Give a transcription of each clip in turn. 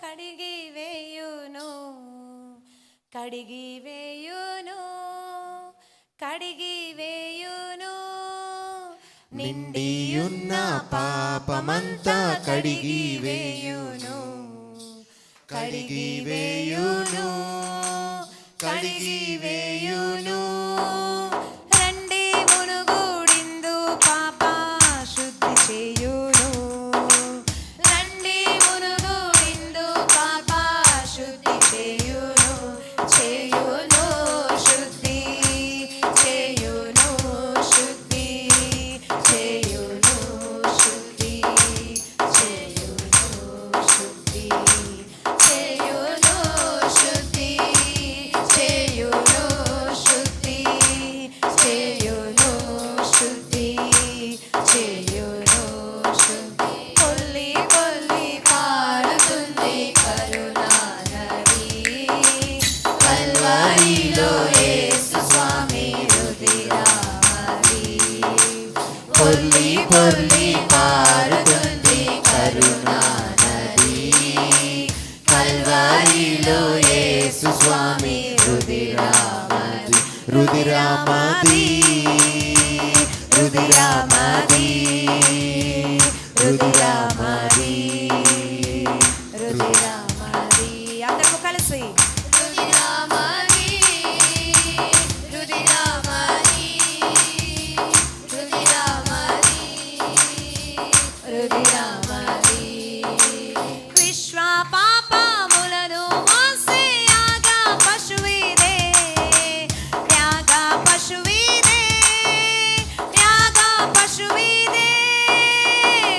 కడిగి వేయును కడిగి వేయును కడిగి వేయును నిండియున్న పాపమంతా కడిగి వేయును కడిగి వేయును కడిగి వేయును రండి మునుగుడిందు పాప శుద్ధి చేయును రండి మునుగుడిందు పాప శుద్ధి చేయును చేయును శుద్ధి చేయును శుద్ధి చేయును శుద్ధి చేయును శుద్ధి చేయును శుద్ధి చేయును శుద్ధి చేయును శుద్ధి చేయును శుద్ధి కొల్లి కొల్లి పారుతుంది కరుణా నది కల్వరిలో యేసు స్వామి రుధిరమది పొర్లి పొర్లి పారుతుంది కరుణా నది కల్వరిలో యేసు స్వామి రుధిరమది రుధిరమది రుధిరమది రుధిరమది రుధిరమది అందరూ కలిసి రుధిరమది రుధిరమది రుధిరమది రుధిరమది విశ్వ పాపములను మోసే యాగ పశువిదే యాగ పశువిదే యాగ పశువిదే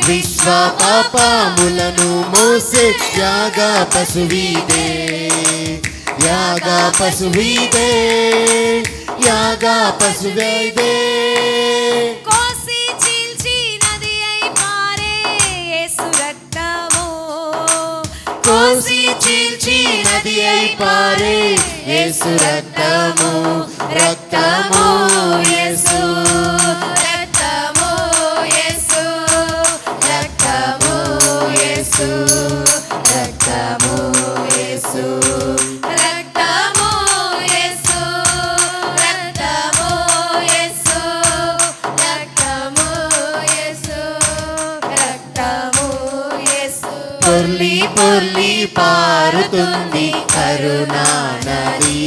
విశ్వ పాపములను మోసే యాగ పశువిదే యాగ పశువిదే యాగ పశువిదే కోసి చీల్చి నది అయి పారే యేసు రక్తము కోసి చీల్చి నది అయి పారే యేసు రక్తము రక్తము యేసు రక్తము యేసు రక్తము యేసు రక్తము యేసు రక్తము యేసు రక్తము యేసు రక్తము యేసు రక్తము యేసు పొర్లి పొర్లి పారుతుంది కరుణా నది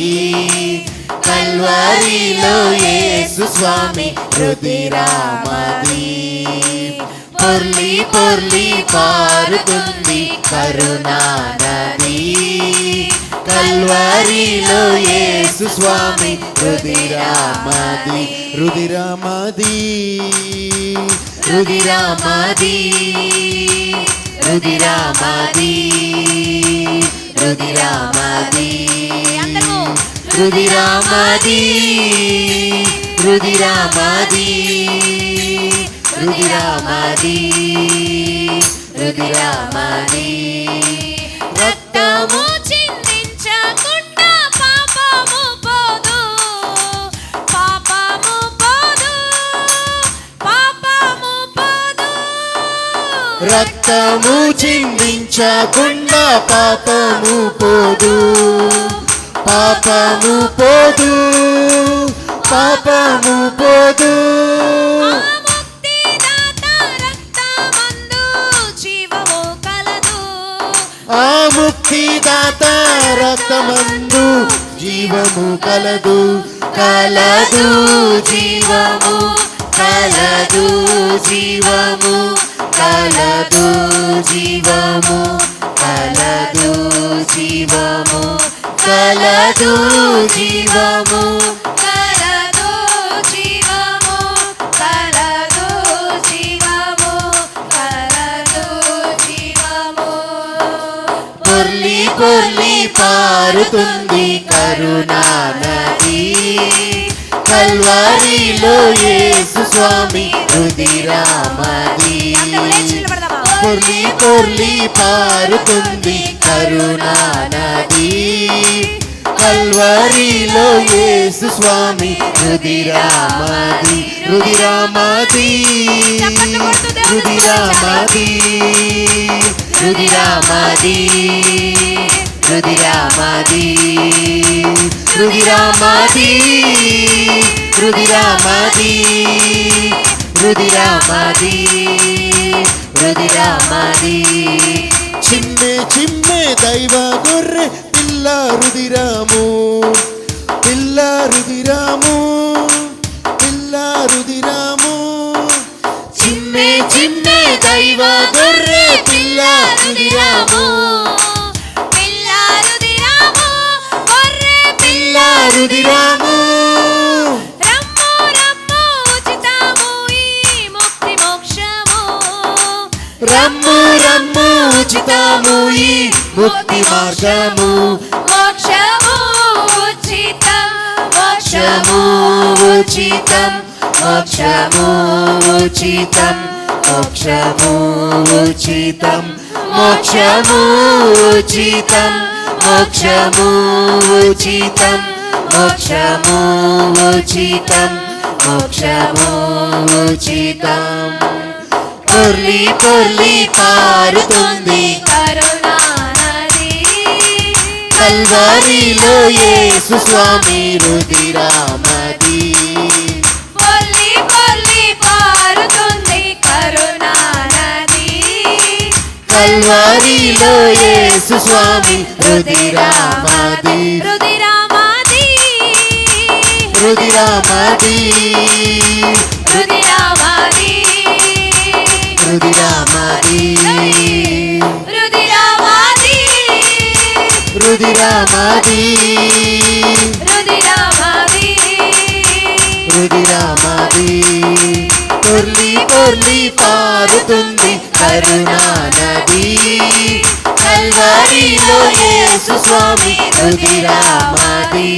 కల్వరిలో యేసు స్వామి రుధిరమది పొర్లి పొర్లి పారుతుంది కరుణా నది కల్వరిలో యేసు స్వామి రుధిరమది రుధిరమది రుధిరమది రుధిరమది రుధిరమది అందరూ రుధిరమది రుధిరమది రుధిరమది రుధిరమది రక్తము చిందించకుండా పాపము పోదు పాపము పోదు పాపము పోదు రక్తము చిందించకుండా పాపము పోదు పాపము పోదు పాపము పోదు ఆ ముక్తిదాత రక్తమందు జీవము కలదు ఆ ముక్తిదాత రక్తమందు జీవము కలదు కలదు జీవము కలదు జీవము కలదు జీవము కలదు జీవము కలదు జీవము కలదు జీవము కలదు జీవము కలదు జీవము పొర్లి పొర్లి పారుతుంది కరుణా నది కల్వరిలో యేసు స్వామి రుధిరమది పొర్లి పొర్లి పారుతుంది కరుణా నది కల్వరిలో యేసు స్వామి రుధిరమది రుధిరమది రుధిరమది రుదిరామది రుదిరామది రుదిరామది రుదిరామది రుదిరామది రుదిరామది చిమ్మే చిమ్మే దైవ గొర్రె పిల్ల రుదిరాము పిల్ల రుదిరాము పిల్ల రుదిరాము చిమ్మే చిమ్మే దైవ గొర్రె పిల్ల రుదిరాము పిల్ల రుదిరాము గొర్రె పిల్ల రుదిరాము రమ్ము రమ్ము ఉచితము ఈ ముక్తి మోక్షము రమ్ము రమ్ము ఉచితము ఈ ముక్తి మార్గము మోక్షము ఉచితం మోక్షము ఉచితం మోక్షము ఉచితం మోక్షము ఉచితం మోక్షము ఉచితం మోక్షము ఉచితం మోక్షము ఉచితం మోక్షము ఉచితం పొర్లి పొర్లి పారుతుంది కరుణా నది కల్వరిలో యేసు స్వామి రుదిరామది పొర్లి పొర్లి పారుతుంది కరుణా నది కల్వరిలో యేసు స్వామి రుదిరామది రుదిరామది రుదిరామది రుదిరామది రుదిరామది రుదిరామది రుదిరామది రుదిరామది రుదిరామది పొర్లి పొర్లి పారుతుంది కరుణా నది కల్వరిలో యేసు స్వామి రుదిరామది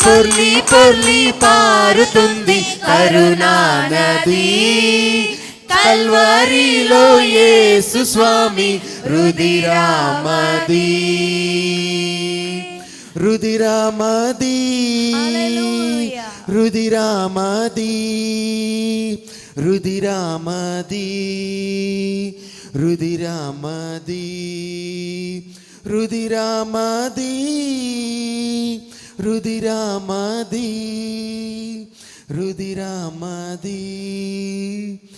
పొర్లి పొర్లి పారుతుంది కరుణా నది కల్వరిలో యేసు స్వామి రుదిరామది రుదిరామది హల్లెలూయా. రుదిరామది రుదిరామది రుదిరామది రుదిరామది రుదిరామది రుదిరామది